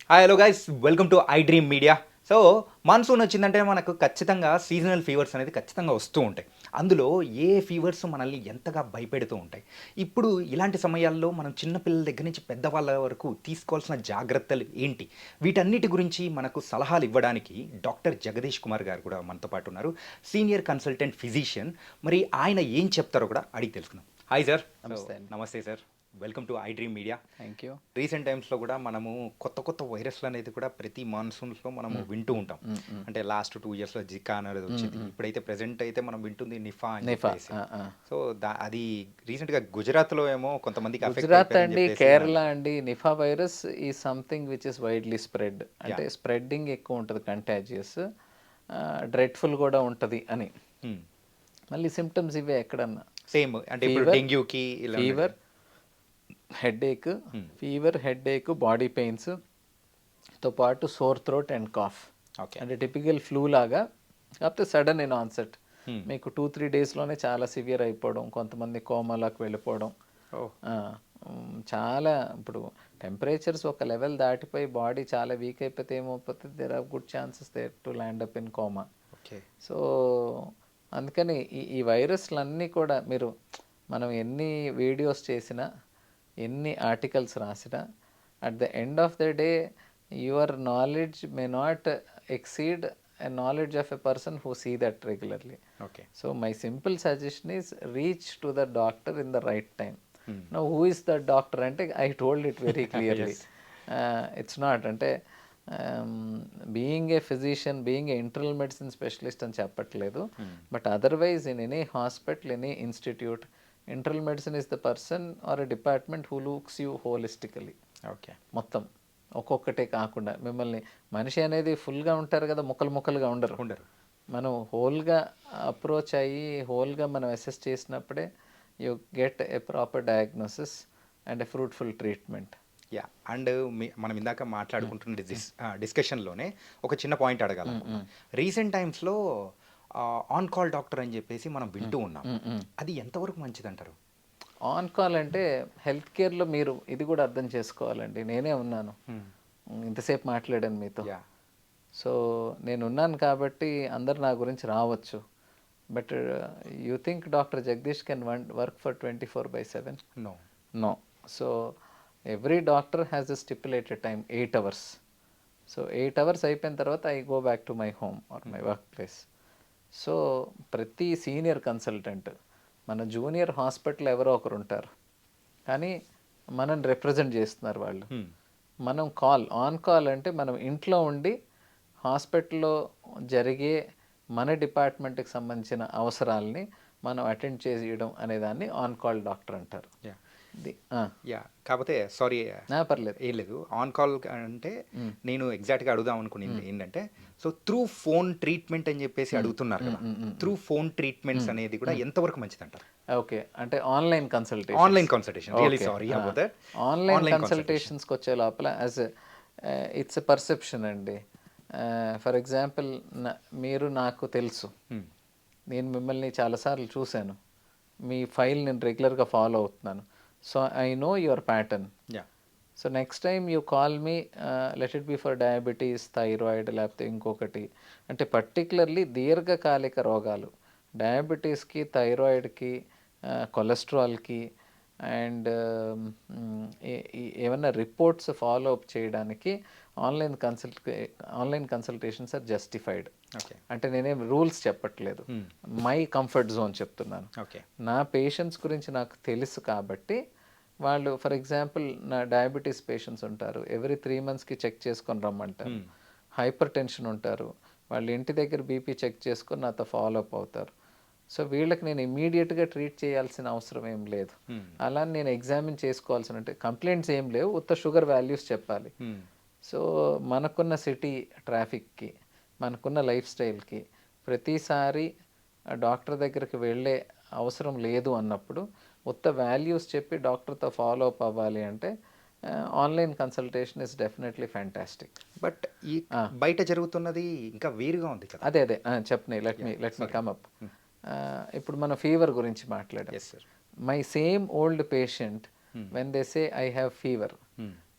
Hi hello guys, welcome to I dream media. So monsoon వచ్చిందంటే మనకు ఖచ్చితంగా seasonal fevers అనేది ఖచ్చితంగా వస్తూ ఉంటాయి. అందులో ఏ ఫీవర్స్ మనల్ని ఎంతగా భయపెడుతూ ఉంటాయి. ఇప్పుడు ఇలాంటి సమయాల్లో మనం చిన్న పిల్లల దగ్గర నుంచి పెద్దవాళ్ళ వరకు తీసుకోవాల్సిన జాగ్రత్తలు ఏంటి, వీటన్నిటి గురించి మనకు సలహాలు ఇవ్వడానికి డాక్టర్ జగదీష్ కుమార్ గారు కూడా మనతో పాటు ఉన్నారు. Senior consultant physician. మరి ఆయన ఏం చెప్తారో కూడా అడిగి తెలుసుకుందాం. Hi sir. నమస్తే అండి. నమస్తే sir, welcome to I dream media. Thank you. Recent టైమ్స్లో కూడా మనము కొత్త కొత్త వైరస్లు అనేది కూడా ప్రతి మాన్సూన్స్లో మనము వింటూ ఉంటాం. అంటే లాస్ట్ 2 ఇయర్స్లో జికా అనేది వచ్చింది. ఇప్పుడైతే ప్రెసెంట్ అయితే మనం వింటుంది నిఫా అని చెప్పేసి. సో అది రీసెంట్గా గుజరాత్లో ఏమో కొంతమందికి గుజరాత్ అండి, కేరళ అండి. నిఫా వైరస్ ఈ something which is widely spread. అంటే స్ప్రెడ్డింగ్ ఎక్కువ ఉంటుంది, కంటాజియస్, డ్రెడ్ఫుల్ కూడా ఉంటుంది అని. మళ్ళీ సిమ్టమ్స్ ఇవే ఎక్కడన్నా సేమ్. అంటే ఇప్పుడు డెంగ్యూకి fever, headache, headache, body pains తో పాటు సోర్ థ్రోట్ అండ్ కాఫ్. అంటే టిపికల్ ఫ్లూ లాగా, కాకపోతే సడన్ ఇన్ ఆన్సెట్. మీకు 2-3 డేస్లోనే చాలా సివియర్ అయిపోవడం, కొంతమంది కోమాలకు వెళ్ళిపోవడం. చాలా ఇప్పుడు టెంపరేచర్స్ ఒక లెవెల్ దాటిపోయి బాడీ చాలా వీక్ అయిపోతే ఏమైపోతుంది, there are good chances there to land up in coma. So అందుకని ఈ వైరస్లన్నీ కూడా మనం ఎన్ని వీడియోస్ చేసినా, ఎన్ని ఆర్టికల్స్ రాసినా, at the end of the day your knowledge may not exceed a knowledge of a person who see that regularly. So my simple suggestion is reach to the doctor in the right time. Now who is the doctor ante I told it very clearly. It's not ante being a physician, being a internal medicine specialist అని చెప్పట్లేదు. But otherwise in any hospital, any institute, internal medicine is the person or a department who looks you holistically. మొత్తం ఒక్కొక్కటే కాకుండా మిమ్మల్ని, మనిషి అనేది ఫుల్గా ఉంటారు కదా, ముక్కలుగా ఉండరు. మనం హోల్గా అప్రోచ్ అయ్యి హోల్గా మనం అసెస్ చేసినప్పుడే you get a proper diagnosis and A fruitful treatment. Yeah, and మనం ఇందాక మాట్లాడుకుంటున్న డిస్కషన్లోనే ఒక చిన్న పాయింట్ అడగాలి. రీసెంట్ టైమ్స్లో ఆన్ కాల్ డాక్టర్ అని చెప్పేసి మనం వింటూ ఉన్నాం. అది ఎంతవరకు మంచిది అంటారు? ఆన్ కాల్ అంటే హెల్త్ కేర్లో మీరు ఇది కూడా అర్థం చేసుకోవాలండి. నేనే ఉన్నాను, ఇంతసేపు మాట్లాడాను మీతో. సో నేను ఉన్నాను కాబట్టి అందరు నా గురించి రావచ్చు. But you think doctor Jagadish can work for 24/7? No. So every doctor has a stipulated time 8 hours. So 8 hours అయిపోయిన తర్వాత I go back to my home or my work place. So ప్రతి సీనియర్ కన్సల్టెంట్, మన junior hospital ఎవరో ఒకరు ఉంటారు, కానీ మనం represent చేస్తున్నారు వాళ్ళు. మనం ఆన్ కాల్ అంటే మనం ఇంట్లో ఉండి హాస్పిటల్లో జరిగే మన డిపార్ట్మెంట్కి సంబంధించిన అవసరాలని మనం అటెండ్ చేయడం అనేదాన్ని ఆన్ కాల్ డాక్టర్ అంటారు. కాకపోతే సారీ, పర్లేదు, ఏం లేదు. ఆన్ కాల్ అంటే నేను ఎగ్జాక్ట్గా అడుగుదాం అనుకునేది ఏంటంటే, సో త్రూ ఫోన్ ట్రీట్మెంట్ అని చెప్పేసి అడుగుతున్నారు కదా, త్రూ ఫోన్ ట్రీట్మెంట్స్ అనేది కూడా ఎంతవరకు మంచిది అంటారు? ఓకే, అంటే ఆన్లైన్ కన్సల్టేషన్. ఆన్లైన్ కన్సల్టేషన్స్కి వచ్చే లోపల ఇట్స్ ఎ పర్సెప్షన్ అండి. ఫర్ ఎగ్జాంపుల్, మీరు నాకు తెలుసు, నేను మిమ్మల్ని చాలాసార్లు చూశాను, మీ ఫైల్ నేను రెగ్యులర్గా ఫాలో అవుతున్నాను. So I know your pattern. So next time you call me, let it be for diabetes, thyroid, లేకపోతే ఇంకొకటి, అంటే పర్టికులర్లీ దీర్ఘకాలిక రోగాలు, డయాబెటీస్కి, థైరాయిడ్కి, కొలెస్ట్రాల్కి అండ్ ఏమన్నా రిపోర్ట్స్ ఫాలో అప్ చేయడానికి ఆన్లైన్ కన్సల్టేషన్స్ ఆర్ జస్టిఫైడ్. అంటే నేనేం రూల్స్ చెప్పట్లేదు, మై కంఫర్ట్ జోన్ చెప్తున్నాను. నా పేషెంట్స్ గురించి నాకు తెలుసు కాబట్టి వాళ్ళు, ఫర్ ఎగ్జాంపుల్ నా డయాబెటీస్ పేషెంట్స్ ఉంటారు, ఎవ్రీ 3 monthsకి చెక్ చేసుకొని రమ్మంటారు. హైపర్ టెన్షన్ ఉంటారు, వాళ్ళు ఇంటి దగ్గర బీపీ చెక్ చేసుకొని నాతో ఫాలో అప్ అవుతారు. సో వీళ్ళకి నేను ఇమీడియట్గా ట్రీట్ చేయాల్సిన అవసరం ఏం లేదు. అలా నేను ఎగ్జామిన్ చేసుకోవాల్సిన, అంటే కంప్లైంట్స్ ఏం లేవు, ఉత్త షుగర్ వాల్యూస్ చెప్పాలి. సో మనకున్న సిటీ ట్రాఫిక్కి, మనకున్న లైఫ్ స్టైల్కి ప్రతిసారి డాక్టర్ దగ్గరికి వెళ్ళే అవసరం లేదు అన్నప్పుడు, ఉత్త వాల్యూస్ చెప్పి డాక్టర్తో ఫాలో అప్ అవ్వాలి అంటే online consultation is definitely fantastic. But ఈ బయట జరుగుతున్నది ఇంకా వేరుగా ఉంది కదా. అదే చెప్పని లెట్ మీ కమ్ అప్. ఇప్పుడు మనం ఫీవర్ గురించి మాట్లాడాం. My same old patient, when they say I have fever,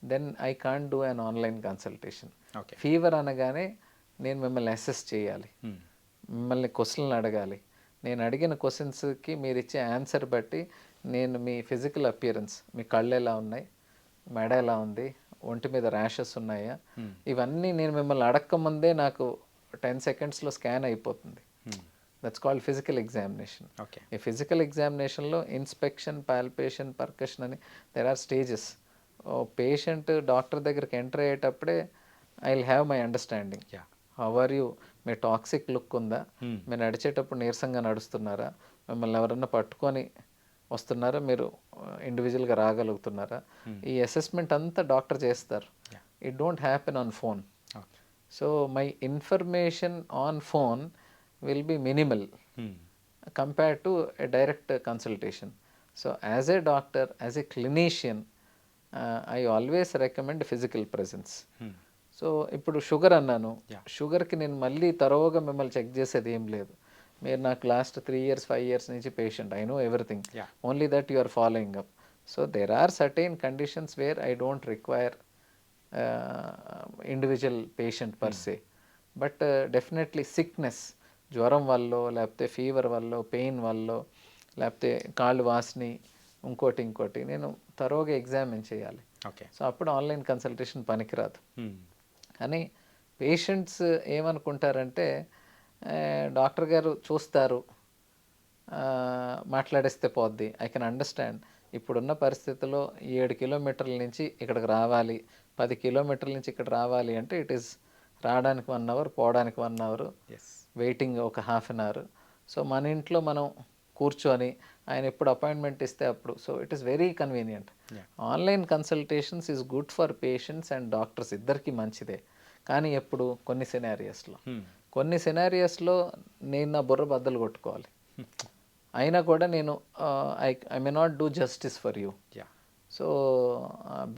then I can't do an online consultation. Okay. Fever అనగానే నేను మిమ్మల్ని అసెస్ చేయాలి, మిమ్మల్ని క్వశ్చన్లు అడగాలి. నేను అడిగిన క్వశ్చన్స్కి మీరు ఇచ్చే ఆన్సర్ బట్టి నేను మీ ఫిజికల్ అపియరెన్స్, మీ కళ్ళు ఎలా ఉన్నాయి, మెడ ఎలా ఉంది, ఒంటి మీద ర్యాషెస్ ఉన్నాయా, ఇవన్నీ నేను మిమ్మల్ని అడక్కముందే నాకు 10 సెకండ్స్లో స్కాన్ అయిపోతుంది. That's called physical examination. Okay. ఈ ఫిజికల్ ఎగ్జామినేషన్లో ఇన్స్పెక్షన్, పాల్పేషన్, పర్కషన్ అని there are stages. Patient doctor దగ్గరికి ఎంటర్ అయ్యేటప్పుడే I will have my understanding. How are you, మీ టాక్సిక్ లుక్ ఉందా, మీరు నడిచేటప్పుడు నీరసంగా నడుస్తున్నారా, మిమ్మల్ని ఎవరన్నా పట్టుకొని వస్తున్నారా, మీరు ఇండివిజువల్గా రాగలుగుతున్నారా, ఈ అసెస్మెంట్ అంతా డాక్టర్ చేస్తారు. It don't happen on phone. So my information on phone will be minimal compared to a direct consultation. So as a doctor, as a clinician, I always recommend physical presence. So ఇప్పుడు sugar అన్నాను, షుగర్కి నేను మళ్ళీ తరోగా మిమ్మల్ని check చేసేది ఏం లేదు. మీరు నాకు లాస్ట్ 3 years 5 years నుంచి patient, I know everything, only that you are following up. So there are certain conditions where I don't require individual patient per se. But definitely sickness, జ్వరం వల్ల, లేకపోతే ఫీవర్ వల్ల, పెయిన్ వల్ల, లేకపోతే కాళ్ళు వాసిని, ఇంకోటి నేను తరోగా ఎగ్జామిన్ చేయాలి. ఓకే. సో అప్పుడు ఆన్లైన్ కన్సల్టేషన్ పనికిరాదు. కానీ పేషెంట్స్ ఏమనుకుంటారంటే డాక్టర్ గారు చూస్తారు, మాట్లాడేస్తే పోద్ది. I can understand. ఇప్పుడున్న పరిస్థితుల్లో 7 కిలోమీటర్ల నుంచి ఇక్కడికి రావాలి, 10 కిలోమీటర్ల నుంచి ఇక్కడ రావాలి అంటే ఇట్ ఈస్ రావడానికి 1 hour, పోవడానికి 1 hour, వెయిటింగ్ ఒక 1/2 hour. సో మన ఇంట్లో మనం కూర్చొని ఆయన ఎప్పుడు అపాయింట్మెంట్ ఇస్తే అప్పుడు. So it is very convenient. Online consultations is good for patients and doctors, ఇద్దరికి మంచిదే. కానీ ఎప్పుడు కొన్ని సినారియస్లో నేను నా బుర్ర బద్దలు కొట్టుకోవాలి, అయినా కూడా నేను I may not do justice for you. So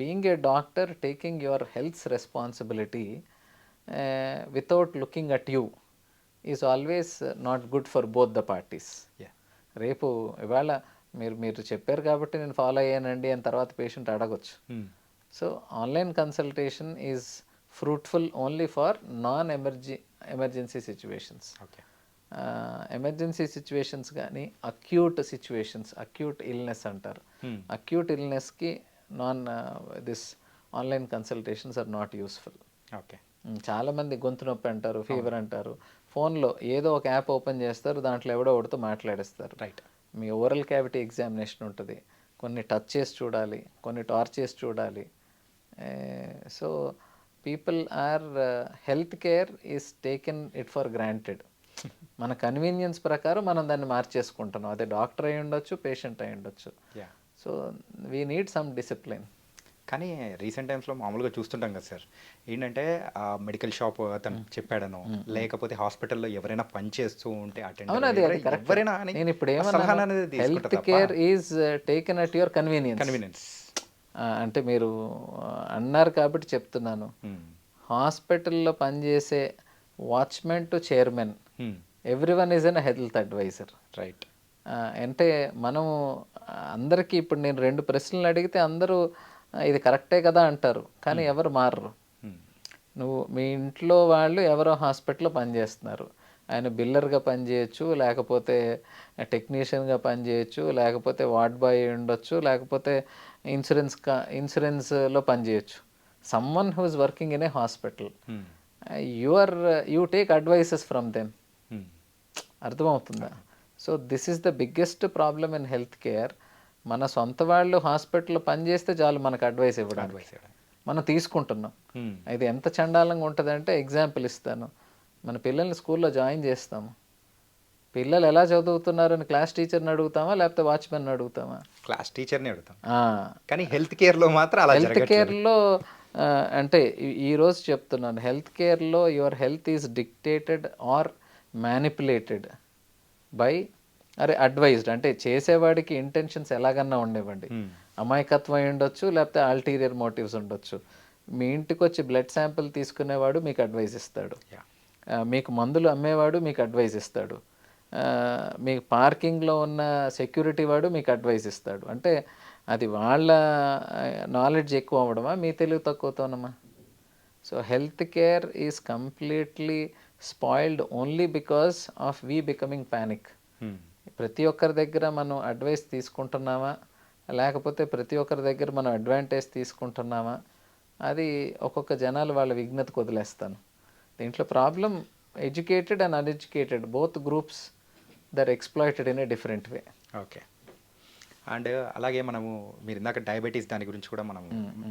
being a doctor, taking your health responsibility without looking at you is always not good for both the parties. రేపు ఇవాళ మీరు చెప్పారు కాబట్టి నేను ఫాలో అయ్యానండి అని తర్వాత పేషెంట్ అడగొచ్చు. So online consultation is fruitful only for emergency situations. Emergency situations కానీ అక్యూట్ సిచ్యువేషన్స్, అక్యూట్ ఇల్నెస్ అంటారు, అక్యూట్ ఇల్నెస్కి this online consultations are not useful. Okay. చాలామంది గొంతు నొప్పి అంటారు, ఫీవర్ అంటారు, ఫోన్లో ఏదో ఒక యాప్ ఓపెన్ చేస్తారు, దాంట్లో ఎవడో ఒకటితో మాట్లాడేస్తారు. రైట్. మీ ఓరల్ క్యావిటీ ఎగ్జామినేషన్ ఉంటుంది, కొన్ని టచ్ చేసి చూడాలి, కొన్ని టార్చ్ చేసి చూడాలి. So people are health care is taken it for granted. మన కన్వీనియన్స్ ప్రకారం మనం దాన్ని మార్చేసుకుంటున్నాం. అదే డాక్టర్ అయి ఉండొచ్చు, పేషెంట్ అయి ఉండొచ్చు. So we need some discipline. కానీ రీసెంట్ టైమ్స్లో మామూలుగా చూస్తుంటాం కదా సార్, ఏంటంటే మెడికల్ షాప్ అతను చెప్పాడను, లేకపోతే హాస్పిటల్లో ఎవరైనా పని చేస్తూ ఉంటే నేను ఇప్పుడు ఏమన్నా health care is taken at your convenience. అంటే మీరు అన్నారు కాబట్టి చెప్తున్నాను. హాస్పిటల్లో పనిచేసే watchmen to chairman, everyone is an health adviser. Right. అంటే మనము అందరికీ ఇప్పుడు నేను 2 ప్రశ్నలు అడిగితే అందరూ ఇది కరెక్టే కదా అంటారు, కానీ ఎవరు మారరు. నువ్వు మీ ఇంట్లో వాళ్ళు ఎవరో హాస్పిటల్లో పనిచేస్తున్నారు, ఆయన బిల్లర్గా పనిచేయచ్చు, లేకపోతే టెక్నీషియన్గా పనిచేయచ్చు, లేకపోతే వార్డ్ బాయ్ ఉండొచ్చు, లేకపోతే ఇన్సూరెన్స్లో పనిచేయచ్చు. Someone who is working in a hospital, you take advices from them. అర్థమవుతుందా? So this is the biggest problem in health care. మన సొంత వాళ్ళు హాస్పిటల్లో పనిచేస్తే చాలు మనకు అడ్వైస్ ఇవ్వడానికి మనం తీసుకుంటున్నాం. ఇది ఎంత చండాలంగా ఉంటుందంటే ఎగ్జాంపుల్ ఇస్తాను. మన పిల్లల్ని స్కూల్లో జాయిన్ చేస్తాము, పిల్లలు ఎలా చదువుతున్నారని క్లాస్ టీచర్ని అడుగుతామా, లేకపోతే వాచ్మెన్ అడుగుతామా? క్లాస్ టీచర్ని అడుగుతాం. కానీ హెల్త్ కేర్లో మాత్రం హెల్త్ కేర్లో అంటే ఈరోజు చెప్తున్నాను, హెల్త్ కేర్లో your health is dictated or manipulated by advised. అంటే చేసేవాడికి ఇంటెన్షన్స్ ఎలాగన్నా ఉండేవండి, అమాయకత్వం అయి ఉండొచ్చు, లేకపోతే అల్టీరియర్ మోటివ్స్ ఉండొచ్చు. మీ ఇంటికి వచ్చి బ్లడ్ శాంపిల్ తీసుకునేవాడు మీకు అడ్వైజ్ ఇస్తాడు, మీకు మందులు అమ్మేవాడు మీకు అడ్వైజ్ ఇస్తాడు, మీకు పార్కింగ్లో ఉన్న సెక్యూరిటీ వాడు మీకు అడ్వైస్ ఇస్తాడు. అంటే అది వాళ్ళ నాలెడ్జ్ ఎక్కువ అవ్వడమా, మీ తెలివి తక్కువతోనమా? So health care is completely spoiled only because of we becoming panic. ప్రతి ఒక్కరి దగ్గర మనం అడ్వైస్ తీసుకుంటున్నామా, లేకపోతే ప్రతి ఒక్కరి దగ్గర మనం అడ్వాంటేజ్ తీసుకుంటున్నామా, అది ఒక్కొక్క జనాలు వాళ్ళ విఘ్నతకు వదిలేస్తాను. దీంట్లో problem educated and uneducated both groups they're exploited in a different way. Okay. And అలాగే మనము మీరు ఇందాక డయాబెటీస్ దాని గురించి కూడా మనం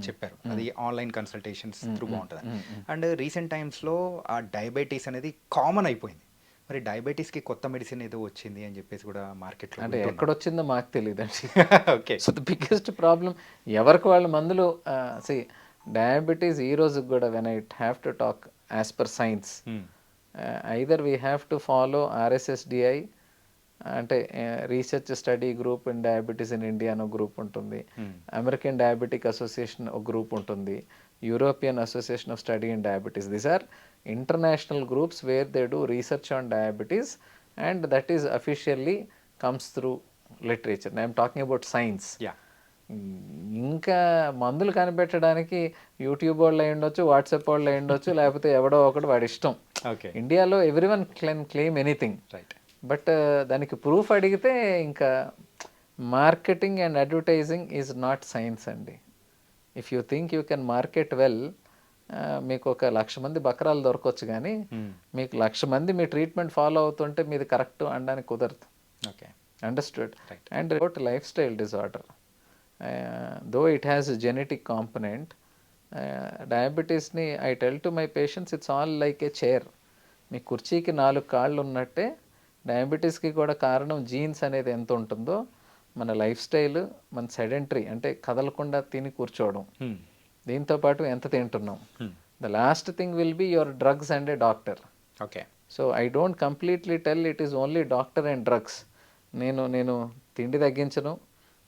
చెప్పారు, అది ఆన్లైన్ కన్సల్టేషన్స్ త్రూ బాగుంటుంది. అండ్ రీసెంట్ టైమ్స్లో ఆ డయాబెటీస్ అనేది కామన్ అయిపోయింది. మరి డయాబెటీస్కి కొత్త మెడిసిన్ ఏదో వచ్చింది అని చెప్పేసి కూడా మార్కెట్లో అంటే ఎక్కడొచ్చిందో మాకు తెలియదండి. Okay. So the biggest problem ఎవరికి వాళ్ళ మందులు డయాబెటీస్ ఈ రోజుకి కూడా when I have to talk as per science, either we have to follow RSSDI, అంటే research study group in diabetes in India అని ఒక గ్రూప్ ఉంటుంది, అమెరికన్ డయాబెటిక్ అసోసియేషన్ ఒక గ్రూప్ ఉంటుంది, European association of study in diabetes. These are international groups where they do research on diabetes, and that is officially comes through literature. I am talking about science. Yeah. ఇంకా మందులు కనిపెట్టడానికి YouTube వాళ్ళు అయి ఉండొచ్చు, WhatsApp వాళ్ళు అయి ఉండొచ్చు, లేకపోతే ఎవడో ఒకడు వాడి ఇష్టం. ఓకే. ఇండియాలో everyone can claim anything. Right. But దానికి ప్రూఫ్ అడిగితే ఇంకా marketing and advertising is not science అండి. If you think you can market well, మీకు ఒక 1,00,000 మంది బకరాలు దొరకవచ్చు, కానీ మీకు 1,00,000 మంది మీ ట్రీట్మెంట్ ఫాలో అవుతుంటే మీది కరెక్ట్ అనడానికి కుదరదు. Okay. Understood. And about life style disorder, though it has genetic component, డయాబెటీస్ని I tell to my patients it's all like a chair. మీ కుర్చీకి 4 కాళ్ళు ఉన్నట్టే డయాబెటీస్కి కూడా కారణం జీన్స్ అనేది ఎంత ఉంటుందో, మన లైఫ్ స్టైల్, మన సెడెంటరీ అంటే కదలకుండా తిని కూర్చోవడం, దీంతో పాటు ఎంత తింటున్నాం. The last thing will be your drugs and A doctor. Okay. So I don't completely tell it is only doctor and drugs. నేను తిండి తగ్గించను,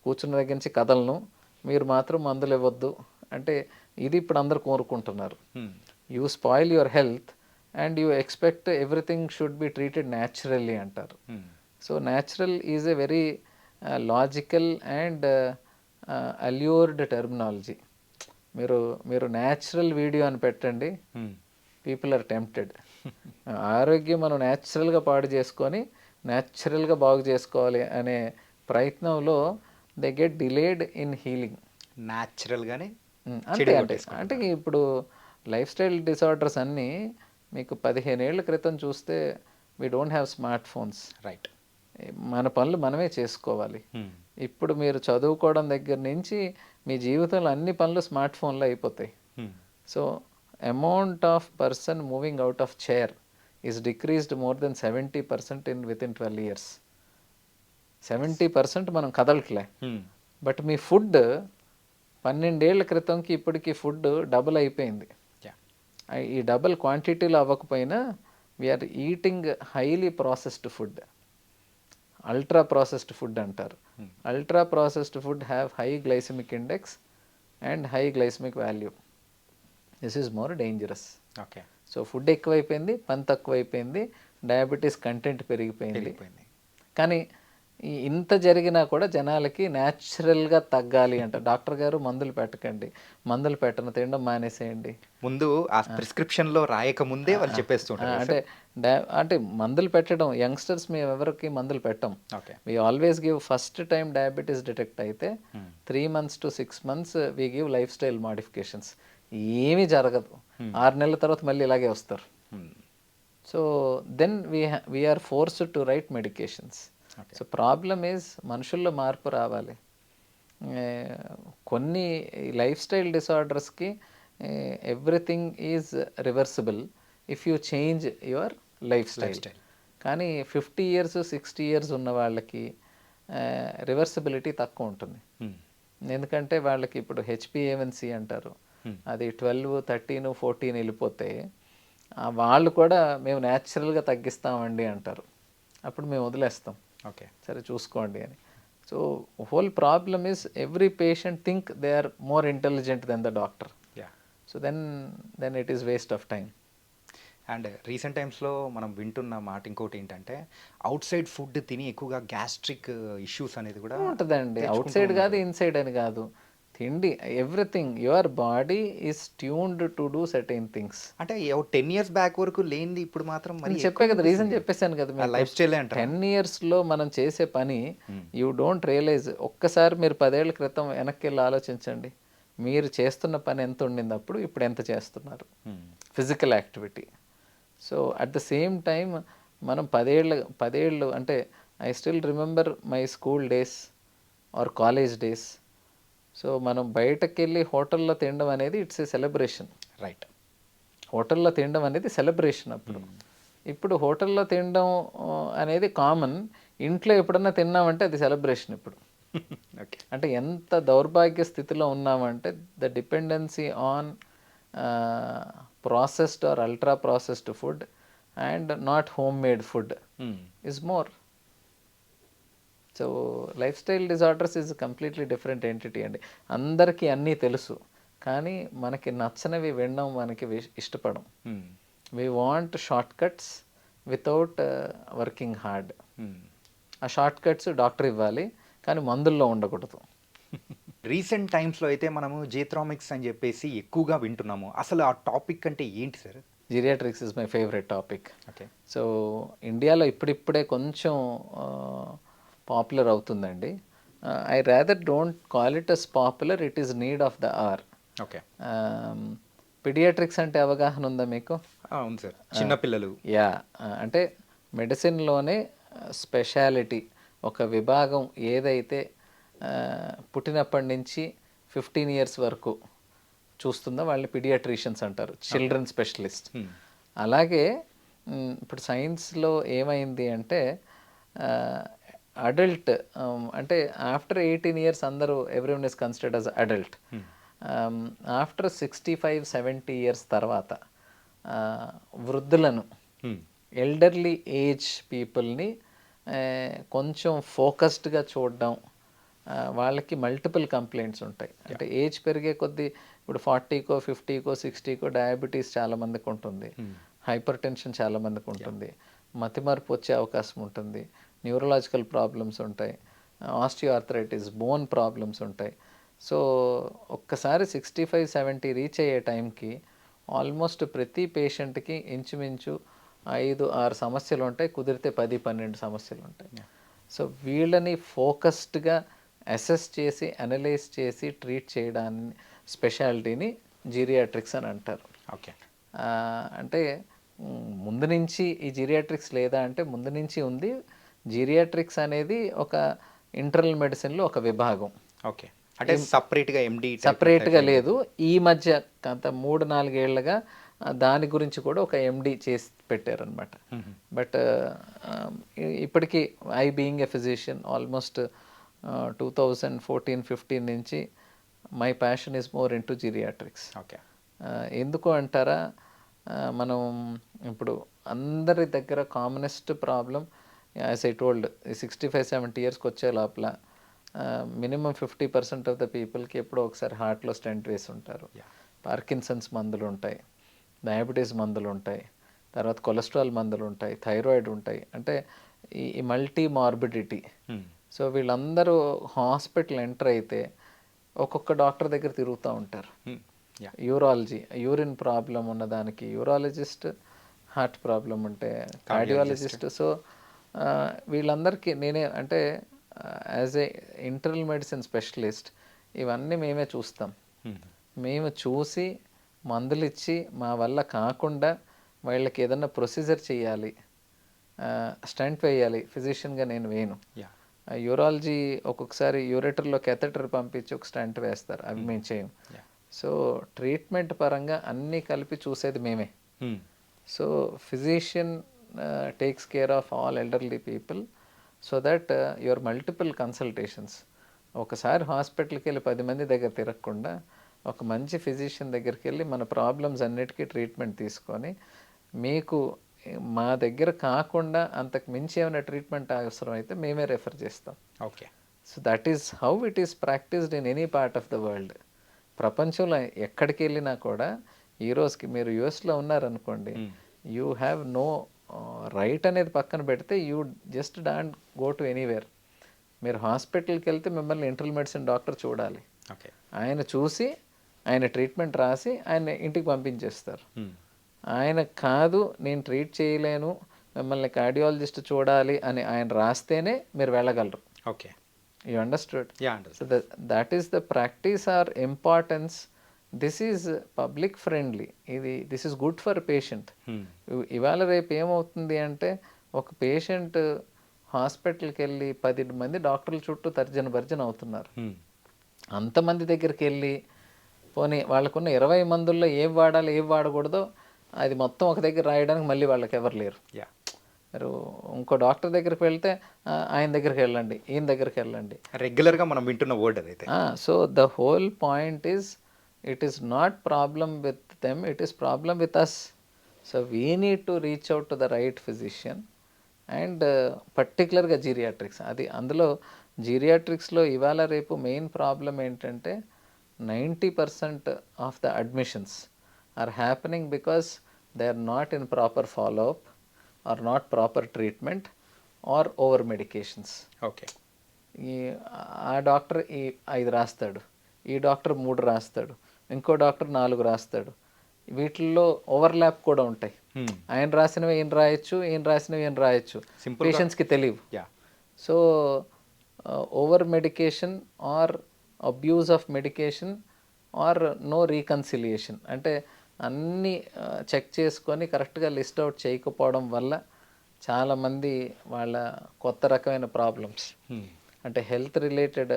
కూర్చుని తగ్గించి కదలను, మీరు మాత్రం మందులు ఇవ్వద్దు అంటే ఇది ఇప్పుడు అందరు కోరుకుంటున్నారు. You spoil your health and you expect everything should be treated naturally అంటారు. So natural is a very logical and allured terminology. మీరు న్యాచురల్ వీడియో అని పెట్టండి, పీపుల్ ఆర్ టెంప్టెడ్. ఆరోగ్యం మనం న్యాచురల్గా పాడు చేసుకొని న్యాచురల్గా బాగు చేసుకోవాలి అనే ప్రయత్నంలో they get delayed in healing. న్యాచురల్గానే అంటే ఇప్పుడు లైఫ్ స్టైల్ డిసార్డర్స్ అన్నీ మీకు 15 ఏళ్ల క్రితం చూస్తే we don't have smart phones. Right. మన పనులు మనమే చేసుకోవాలి. ఇప్పుడు మీరు చదువుకోవడం దగ్గర నుంచి మీ జీవితంలో అన్ని పనులు స్మార్ట్ ఫోన్లో అయిపోతాయి. So amount of person moving out of chair is decreased more than 70% with in 12 years. 70% మనం కదలట్లే. బట్ మీ ఫుడ్ 12 ఏళ్ల క్రితంకి ఇప్పటికి ఫుడ్ డబుల్ అయిపోయింది. ఈ డబుల్ క్వాంటిటీలో అవ్వకపోయినా we are eating highly processed food, ultra processed food అంటారు. Ultra processed food have high glycemic index and high glycemic value. This is more dangerous. Okay. So food ఎక్కువైపోయింది, పని తక్కువైపోయింది, diabetes content పెరిగిపోయింది. కానీ ఇంత జరిగినా కూడా జనాలకి న్యాచురల్గా తగ్గాలి అంట. డాక్టర్ గారు మందులు పెట్టకండి, మందులు పెట్టను, తినడం మానేసేయండి. ముందు ఆ ప్రిస్క్రిప్షన్లో రాయక ముందే వాళ్ళు చెప్పేస్తుంటారు. అంటే మందులు పెట్టడం, యంగ్స్టర్స్ మేము ఎవరికి మందులు పెట్టం. We always give first time diabetes detect అయితే 3 months to 6 months we give life style modifications. ఏమీ జరగదు, 6 నెలల తర్వాత మళ్ళీ ఇలాగే వస్తారు. So then we are forced to write medications. So problem is మనుషుల్లో మార్పు రావాలి. కొన్ని లైఫ్ స్టైల్ డిసార్డర్స్కి everything is reversible if you change your life style. కానీ 50 years 60 years ఉన్న వాళ్ళకి రివర్సిబిలిటీ తక్కువ ఉంటుంది. ఎందుకంటే వాళ్ళకి ఇప్పుడు HbA1c అంటారు, అది 12, 13, 14 వెళ్ళిపోతే వాళ్ళు కూడా మేము న్యాచురల్గా తగ్గిస్తామండి అంటారు. అప్పుడు మేము వదిలేస్తాం, ఓకే సరే చూసుకోండి అని. So whole problem is every patient think they are more intelligent than the doctor. So then it is waste of time. And recent టైమ్స్లో మనం వింటున్న మాట ఇంకోటి ఏంటంటే అవుట్ సైడ్ ఫుడ్ తిని ఎక్కువగా గ్యాస్ట్రిక్ ఇష్యూస్ అనేది కూడా ఉంటుందండి. అవుట్ తెచ్చుకుంటూ సైడ్ కాదు, ఉన్నారు. ఇన్సైడ్ అని కాదు. తిండి everything your body is tuned to do certain things. అంటే 10 ఇయర్స్ బ్యాక్ వరకు లేనిది ఇప్పుడు మాత్రం మరి నేను చెప్పా ఎక్కువ కదా, రీజన్ కనిపిస్తుంది. చెప్పేసాను కదా ఆ మీకు. లైఫ్ స్టైలే అంటారా? 10 ఇయర్స్‌లో మనం చేసే పని హ్మ్. You don't realise. ఒక్కసారి మీరు 10 ఏళ్ల క్రితం వెనక్కెళ్ళి ఆలోచించండి. మీరు చేస్తున్న పని ఎంత ఉండింది అప్పుడు, ఇప్పుడు ఎంత చేస్తున్నారు? Hmm. Physical activity. So at the same time మనం 10 ఏళ్ళు అంటే I still remember my school days or college days. So మనం బయటకెళ్ళి హోటల్లో తినడం అనేది ఇట్స్ ఏ సెలబ్రేషన్. రైట్. హోటల్లో తినడం అనేది సెలబ్రేషన్ అప్పుడు. ఇప్పుడు హోటల్లో తినడం అనేది కామన్. ఇంట్లో ఎప్పుడన్నా తిన్నామంటే అది సెలబ్రేషన్ ఇప్పుడు. ఓకే. అంటే ఎంత దౌర్భాగ్య స్థితిలో ఉన్నామంటే the dependency on processed or ultra processed food and not home made food is more. So life style disorders is completely different entity అండి. అందరికీ అన్నీ తెలుసు, కానీ మనకి నచ్చనివి వినడం మనకి ఇష్టపడం. We want short cuts without working hard. ఆ షార్ట్ కట్స్ డాక్టర్ ఇవ్వాలి, కానీ మందుల్లో ఉండకూడదు. రీసెంట్ టైమ్స్లో అయితే మనము జీత్రామిక్స్ అని చెప్పేసి ఎక్కువగా వింటున్నాము. అసలు ఆ టాపిక్ అంటే ఏంటి sir? Geriatrics is my favourite topic. Okay. So ఇండియాలో ఇప్పుడిప్పుడే కొంచెం పాపులర్ అవుతుందండి. I rather don't call it as popular, it is need of the hour. Okay. Paediatrics అంటే అవగాహన ఉందా మీకు? అవును సార్. చిన్నపిల్లలు. యా. అంటే మెడిసిన్లోనే స్పెషాలిటీ, ఒక విభాగం ఏదైతే పుట్టినప్పటి నుంచి 15 ఇయర్స్ వరకు చూస్తుందో వాళ్ళని పిడియాట్రిషియన్స్ అంటారు, చిల్డ్రన్ స్పెషలిస్ట్. అలాగే ఇప్పుడు సైన్స్లో ఏమైంది అంటే అడల్ట్ అంటే ఆఫ్టర్ 18 ఇయర్స్ అందరూ everyone is considered as adult. After 65-70 years తర్వాత వృద్ధులను, ఎల్డర్లీ ఏజ్ పీపుల్ని కొంచెం ఫోకస్డ్గా చూడడం. వాళ్ళకి మల్టిపుల్ కంప్లైంట్స్ ఉంటాయి. అంటే ఏజ్ పెరిగే కొద్దీ ఇప్పుడు 40కో 50కో 60కో డయాబెటీస్ చాలామందికి ఉంటుంది, హైపర్ టెన్షన్ చాలామందికి ఉంటుంది, మతిమరుపు వచ్చే అవకాశం ఉంటుంది, న్యూరలాజికల్ ప్రాబ్లమ్స్ ఉంటాయి, ఆస్టియోఆర్థరైటిస్, బోన్ ప్రాబ్లమ్స్ ఉంటాయి. సో ఒక్కసారి 65-70 రీచ్ అయ్యే టైంకి ఆల్మోస్ట్ ప్రతి పేషెంట్కి ఇంచుమించు 5-6 సమస్యలు ఉంటాయి, కుదిరితే 10-12 సమస్యలు ఉంటాయి. సో వీళ్ళని ఫోకస్డ్గా అసెస్ చేసి అనలైజ్ చేసి ట్రీట్ చేయడాన్ని స్పెషాలిటీని జీరియాట్రిక్స్ అని అంటారు. ఓకే. అంటే ముందు నుంచి ఈ జీరియాట్రిక్స్ లేదా అంటే ముందు నుంచి ఉంది. జీరియాట్రిక్స్ అనేది ఒక ఇంటర్నల్ మెడిసిన్లో ఒక విభాగం. ఓకే. అంటే సపరేట్గా ఎండి సపరేట్గా లేదు. ఈ మధ్య గత 3-4 ఏళ్ళగా దాని గురించి కూడా ఒక ఎండి చేసి పెట్టారనమాట. బట్ ఇప్పటికీ I being a physician almost 2014-15 నుంచి my passion is more into geriatrics. Okay. ఎందుకు అంటారా, మనం ఇప్పుడు అందరి దగ్గర commonest problem as I told 65-70 ఇయర్స్కి వచ్చే లోపల మినిమం 50% ఆఫ్ ద పీపుల్కి ఎప్పుడో ఒకసారి హార్ట్లో స్టెంట్ వేసి ఉంటారు. పార్కిన్సన్స్ మందులు ఉంటాయి, డయాబెటీస్ మందులు ఉంటాయి, తర్వాత కొలెస్ట్రాల్ మందులు ఉంటాయి, థైరాయిడ్ ఉంటాయి. అంటే ఈ మల్టీ మార్బిడిటీ. సో వీళ్ళందరూ హాస్పిటల్ ఎంటర్ అయితే ఒక్కొక్క డాక్టర్ దగ్గర తిరుగుతూ ఉంటారు. యూరాలజీ, యూరిన్ ప్రాబ్లం ఉన్నదానికి యూరాలజిస్ట్, హార్ట్ ప్రాబ్లం ఉంటే కార్డియాలజిస్ట్. సో వీళ్ళందరికీ నేనే అంటే as a internal medicine specialist ఇవన్నీ మేమే చూస్తాం. మేము చూసి మందులు ఇచ్చి మా వల్ల కాకుండా వాళ్ళకి ఏదన్నా ప్రొసీజర్ చేయాలి, స్టంట్ వేయాలి, ఫిజిషియన్గా నేను వేయను. యూరాలజీ ఒక్కొక్కసారి యూరేటర్లో కెథెటర్ పంపించి ఒక స్టంట్ వేస్తారు, అవి మేము చేయం. సో ట్రీట్మెంట్ పరంగా అన్నీ కలిపి చూసేది మేమే. So physician takes care of all elderly people so that your multiple consultations. ఒకసారి హాస్పిటల్కి వెళ్ళి 10 మంది దగ్గర తిరగకుండా ఒక మంచి ఫిజిషియన్ దగ్గరికి వెళ్ళి మన ప్రాబ్లమ్స్ అన్నిటికీ ట్రీట్మెంట్ తీసుకొని మీకు మా దగ్గర కాకుండా అంతకు మించి ఏమైనా ట్రీట్మెంట్ అవసరం అయితే మేమే రెఫర్ చేస్తాం. Okay. So that is how it is practised in any part of the world. ప్రపంచంలో ఎక్కడికి వెళ్ళినా కూడా ఈ రోజుకి మీరు యుఎస్లో ఉన్నారనుకోండి, యూ హ్యావ్ నో రైట్ అనేది పక్కన పెడితే you just don't go to anywhere. మీరు హాస్పిటల్కి వెళ్తే మిమ్మల్ని ఇంటర్నల్ మెడిసిన్ డాక్టర్ చూడాలి. ఓకే. ఆయన చూసి ఆయన ట్రీట్మెంట్ రాసి ఆయన ఇంటికి పంపించేస్తారు. ఆయన కాదు నేను ట్రీట్ చేయలేను, మిమ్మల్ని కార్డియాలజిస్ట్ చూడాలి అని ఆయన రాస్తేనే మీరు వెళ్ళగలరు. Okay. You understood? Yeah, so that is the practice or importance. This is public friendly. This is good for patient. ఇవాళ రేపు ఏమవుతుంది అంటే ఒక పేషెంట్ హాస్పిటల్కి వెళ్ళి 10 మంది డాక్టర్ల చుట్టూ తర్జన భర్జన అవుతున్నారు. అంతమంది దగ్గరికి వెళ్ళి పోనీ వాళ్ళకున్న 20 మందుల్లో ఏం వాడాలి ఏం వాడకూడదో అది మొత్తం ఒక దగ్గర రాయడానికి మళ్ళీ వాళ్ళకి ఎవరు లేరు. యా. మీరు ఇంకో డాక్టర్ దగ్గరికి వెళ్తే ఆయన దగ్గరికి వెళ్ళండి, ఈయన దగ్గరికి వెళ్ళండి. రెగ్యులర్గా మనం వింటున్న వర్డ్ అదైతే. So the whole point is it is not problem with them, it is problem with us. So we need to reach out to the right physician. And పర్టికులర్గా జీరియాట్రిక్స్, అది అందులో జీరియాట్రిక్స్లో ఇవాళ రేపు మెయిన్ ప్రాబ్లం ఏంటంటే 90% of the admissions are happening because they are not in proper follow up or not proper treatment or over medications. Okay. ఆ doctor 5 రాస్తాడు, ఈ డాక్టర్ 3 రాస్తాడు, ఇంకో డాక్టర్ 4 రాస్తాడు. వీటిల్లో ఓవర్లాప్ కూడా ఉంటాయి. ఆయన రాసినవి ఈయన రాయొచ్చు, ఈయన రాసినవి ఈయన రాయొచ్చు, పేషెంట్స్కి తెలియవు. So over medication or abuse of medication or no reconciliation, అంటే అన్నీ చెక్ చేసుకొని కరెక్ట్గా లిస్ట్ అవుట్ చేయకపోవడం వల్ల చాలామంది వాళ్ళ కొత్త రకమైన ప్రాబ్లమ్స్ అంటే హెల్త్ రిలేటెడ్,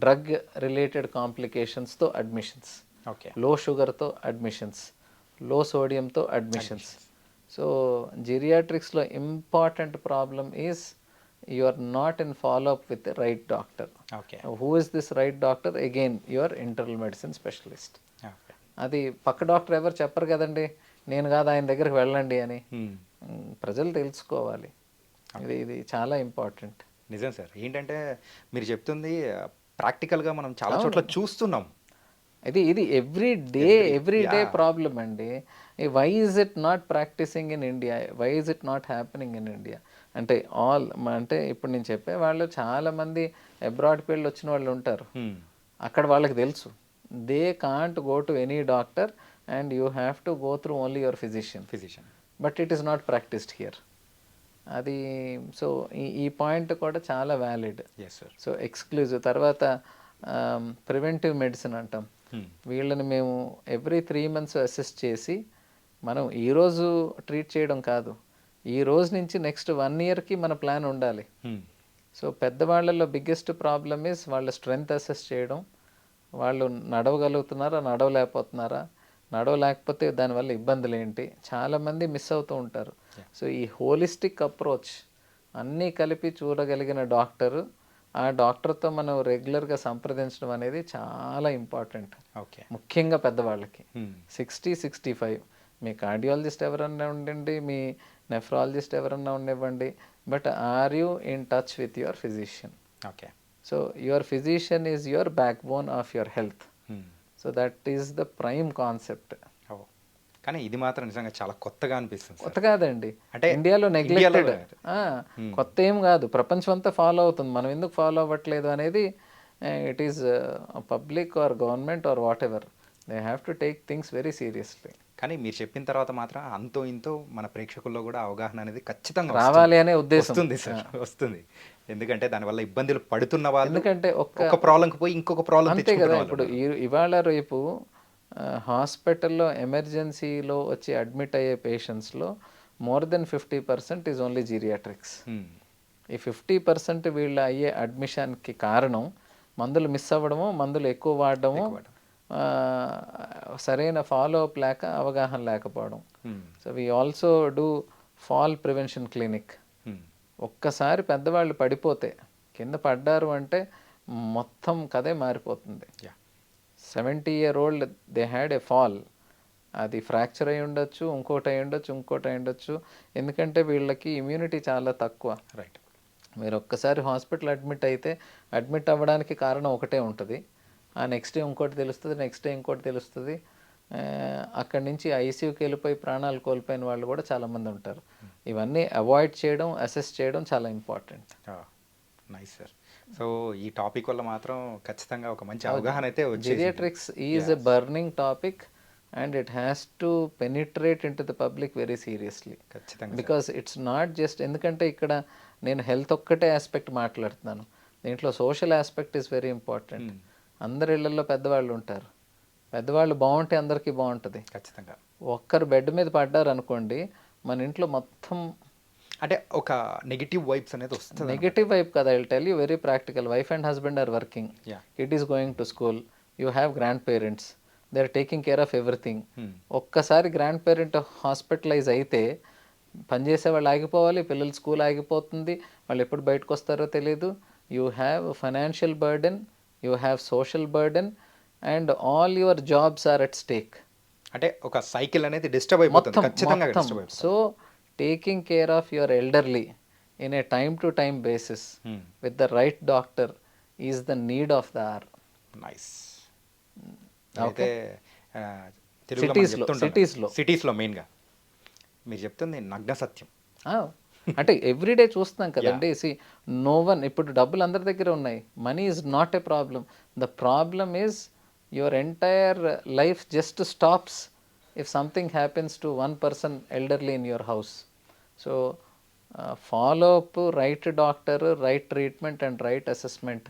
డ్రగ్ రిలేటెడ్ కాంప్లికేషన్స్తో అడ్మిషన్స్, ఓకే, లో షుగర్తో అడ్మిషన్స్, లో సోడియంతో అడ్మిషన్స్. సో జీరియాట్రిక్స్లో important problem is you are not in follow-up with the right doctor. Okay. Who is this right doctor? Again, your internal medicine specialist. Okay. అది పక్క doctor ఎవరు చెప్పరు కదండి, నేను కాదు ఆయన దగ్గరికి వెళ్ళండి అని. ప్రజలు తెలుసుకోవాలి. ఇది చాలా ఇంపార్టెంట్. నిజం సార్. ఏంటంటే మీరు చెప్తుంది ప్రాక్టికల్గా మనం చాలా చోట్ల చూస్తున్నాం. ఇది ఎవ్రీ డే ప్రాబ్లం అండి. Why is it not practising in India, why is it not happening in India అంటే అంటే ఇప్పుడు నేను చెప్పే వాళ్ళు చాలామంది అబ్రాడ్కి వెళ్ళి వచ్చిన వాళ్ళు ఉంటారు. అక్కడ వాళ్ళకి తెలుసు they can't go to any doctor and you have to go through only your physician, but it is not practised here. అది సో ఈ పాయింట్ కూడా చాలా వ్యాలిడ్. So exclusive. తర్వాత ప్రివెంటివ్ మెడిసిన్ అంటాం. వీళ్ళని మేము ఎవ్రీ 3 months అసెస్ చేసి మనం ఈరోజు ట్రీట్ చేయడం కాదు, ఈ రోజు నుంచి నెక్స్ట్ 1 yearకి మన ప్లాన్ ఉండాలి. సో పెద్దవాళ్ళలో బిగ్గెస్ట్ ప్రాబ్లమ్ ఈజ్ వాళ్ళ స్ట్రెంగ్త్ అసెస్ చేయడం. వాళ్ళు నడవగలుగుతున్నారా, నడవలేకపోతున్నారా, నడవలేకపోతే దానివల్ల ఇబ్బందులు ఏంటి, చాలామంది మిస్ అవుతూ ఉంటారు. సో ఈ హోలిస్టిక్ అప్రోచ్ అన్నీ కలిపి చూడగలిగిన డాక్టరు, ఆ డాక్టర్తో మనం రెగ్యులర్గా సంప్రదించడం అనేది చాలా ఇంపార్టెంట్. ముఖ్యంగా పెద్దవాళ్ళకి 60-65 మీ కార్డియాలజిస్ట్ ఎవరన్నా ఉండండి, మీ నెఫ్రాలజిస్ట్ ఎవరన్నా ఉండనివ్వండి, but are you in touch with your physician? Okay. So your physician is your backbone of your health. So that is the prime concept. కానీ ఇది మాత్రం నిజంగా చాలా కొత్తగా అనిపిస్తుంది. కొత్త కాదండి, అంటే ఇండియాలో నెగ్లెక్టెడ్. కొత్త ఏం కాదు, ప్రపంచం అంతా ఫాలో అవుతుంది, మనం ఎందుకు ఫాలో అవ్వట్లేదు అనేది it is public or government or whatever, they have to take things very seriously. కానీ మీరు చెప్పిన తర్వాత మాత్రం అంతో ఇంతో మన ప్రేక్షకుల్లో కూడా అవగాహన అనేది ఖచ్చితంగా రావాలి అనే ఉద్దేశం వస్తుంది సార్, వస్తుంది. ఎందుకంటే దానివల్ల ఇబ్బందులు పడుతున్న వాళ్ళు, ఎందుకంటే ఒక ప్రాబ్లంకి పోయి ఇంకొక ప్రాబ్లం అంతే కదా. ఇప్పుడు ఇవాళ రేపు హాస్పిటల్లో ఎమర్జెన్సీలో వచ్చి అడ్మిట్ అయ్యే పేషెంట్స్లో more than 50% is only geriatrics. ఈ 50% వీళ్ళ అయ్యే అడ్మిషన్కి కారణం మందులు మిస్ అవ్వడము, మందులు ఎక్కువ వాడడము, సరైన ఫాలో అప్ లేక, అవగాహన లేకపోవడం. So we also do fall prevention clinic. ఒక్కసారి పెద్దవాళ్ళు పడిపోతే, కింద పడ్డారు అంటే మొత్తం కథే మారిపోతుంది. 70-year-old they had a fall, అది ఫ్రాక్చర్ అయి ఉండొచ్చు, ఇంకోటి అయి ఉండొచ్చు. ఎందుకంటే వీళ్ళకి ఇమ్యూనిటీ చాలా తక్కువ. రైట్. మీరు ఒక్కసారి హాస్పిటల్ అడ్మిట్ అవ్వడానికి కారణం ఒకటే ఉంటుంది, ఆ నెక్స్ట్ డే ఇంకోటి తెలుస్తుంది, నెక్స్ట్ డే ఇంకోటి తెలుస్తుంది. అక్కడి నుంచి ఐసీయూకి వెళ్ళిపోయి ప్రాణాలు కోల్పోయిన వాళ్ళు కూడా చాలామంది ఉంటారు. ఇవన్నీ అవాయిడ్ చేయడం, అసెస్ చేయడం చాలా ఇంపార్టెంట్. Nice sir. సో ఈ టాపిక్ వల్ల మాత్రం ఖచ్చితంగా ఒక మంచి అవగాహన అయితే వచ్చేసింది. Geriatrics is a burning topic and it has to penetrate in to the public very seriously. ఖచ్చితంగా బికాస్ ఇట్స్ నాట్ జస్ట్, ఎందుకంటే ఇక్కడ నేను హెల్త్ ఒక్కటే ఆస్పెక్ట్ మాట్లాడుతున్నాను, దీంట్లో social aspect is very important. అందరి ఇళ్లలో పెద్దవాళ్ళు ఉంటారు, పెద్దవాళ్ళు బాగుంటే అందరికీ బాగుంటుంది. ఖచ్చితంగా ఒక్కరు బెడ్ మీద పడ్డారు అనుకోండి, మన ఇంట్లో మొత్తం అంటే ఒక నెగిటివ్ వైబ్స్ అనేది వస్తుంది. నెగటివ్ వైపు కదా. I will tell you very practical. Wife and husband are working, kid is going to school, you have grandparents, they are taking care of everything. ఒక్కసారి గ్రాండ్ పేరెంట్ హాస్పిటలైజ్ అయితే పనిచేసే వాళ్ళు ఆగిపోవాలి, పిల్లలు స్కూల్ ఆగిపోతుంది, వాళ్ళు ఎప్పుడు బయటకు వస్తారో తెలియదు. You have financial burden, you have social burden and all your jobs are at stake. అంటే ఒక సైకిల్ అనేది డిస్టర్బ్ అయిపోతుంది ఖచ్చితంగా. So taking care of your elderly in a time to time basis with the right doctor is the need of the hour. Nice. Okay. సిటీస్లో మెయిన్గా మీరు చెప్తుంది నగ్న సత్యం. అంటే ఎవ్రీడే చూస్తున్నాం కదండి. నో వన్, ఇప్పుడు డబ్బులు అందరి దగ్గర ఉన్నాయి, money is not a problem. The problem is your entire life just stops if something happens to one person elderly in your house. So follow up, right doctor, right treatment and right assessment,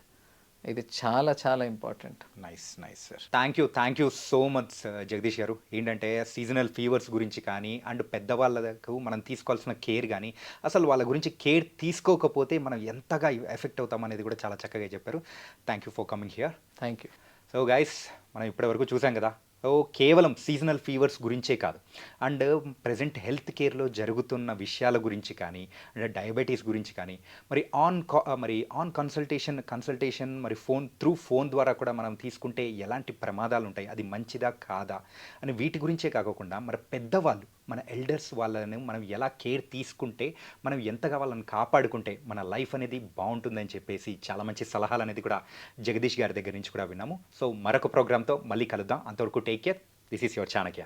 ఇది చాలా చాలా important. Nice sir. Thank you so much Jagadish గారు. ఏంటంటే seasonal fevers గురించి కానీ and పెద్దవాళ్ళకు మనం తీసుకోవాల్సిన కేర్ కానీ, అసలు వాళ్ళ గురించి కేర్ తీసుకోకపోతే మనం ఎంతగా ఎఫెక్ట్ అవుతాం అనేది కూడా చాలా చక్కగా చెప్పారు. Thank you for coming here. Thank you. So guys, మనం ఇప్పటివరకు చూసాం కదా, కేవలం సీజనల్ ఫీవర్స్ గురించే కాదు, అండ్ ప్రజెంట్ హెల్త్ కేర్లో జరుగుతున్న విషయాల గురించి కానీ, అంటే డయాబెటీస్ గురించి కానీ, మరి ఆన్ కన్సల్టేషన్ మరి ఫోన్ ద్వారా కూడా మనం తీసుకుంటే ఎలాంటి ప్రమాదాలు ఉంటాయి, అది మంచిదా కాదా అని వీటి గురించే కాకుండా, మరి పెద్దవాళ్ళు, మన ఎల్డర్స్ వాళ్ళని మనం ఎలా కేర్ తీసుకుంటే, మనం ఎంతగా వాళ్ళని కాపాడుకుంటే మన లైఫ్ అనేది బాగుంటుందని చెప్పేసి చాలా మంచి సలహాలు అనేది కూడా జగదీష్ గారి దగ్గర నుంచి కూడా విన్నాము. సో మరొక ప్రోగ్రామ్తో మళ్ళీ కలుద్దాం. అంతవరకు take care. This is your Chanakya.